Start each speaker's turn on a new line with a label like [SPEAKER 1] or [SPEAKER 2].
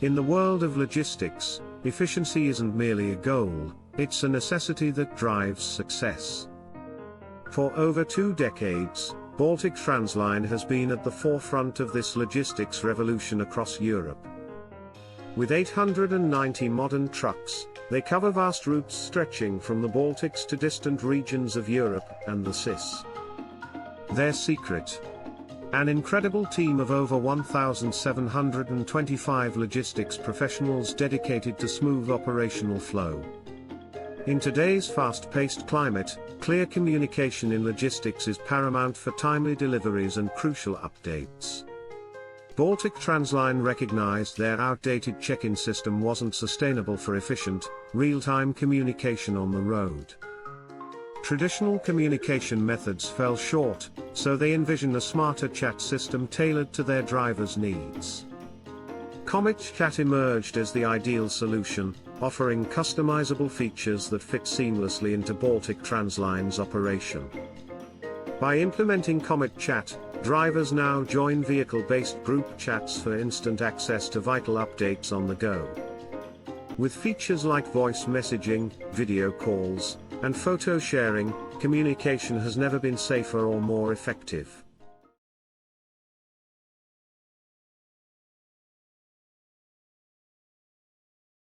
[SPEAKER 1] In the world of logistics, efficiency isn't merely a goal, it's a necessity that drives success. For over 2 decades, Baltic Transline has been at the forefront of this logistics revolution across Europe. With 890 modern trucks, they cover vast routes stretching from the Baltics to distant regions of Europe and the CIS. Their secret? An incredible team of over 1,725 logistics professionals dedicated to smooth operational flow. In today's fast-paced climate, clear communication in logistics is paramount for timely deliveries and crucial updates. Baltic Transline recognized their outdated check-in system wasn't sustainable for efficient, real-time communication on the road. Traditional communication methods fell short, so they envisioned a smarter chat system tailored to their drivers' needs. CometChat emerged as the ideal solution, offering customizable features that fit seamlessly into Baltic Transline's operation. By implementing CometChat, drivers now join vehicle-based group chats for instant access to vital updates on the go. With features like voice messaging, video calls, and photo sharing, communication has never been safer or more effective.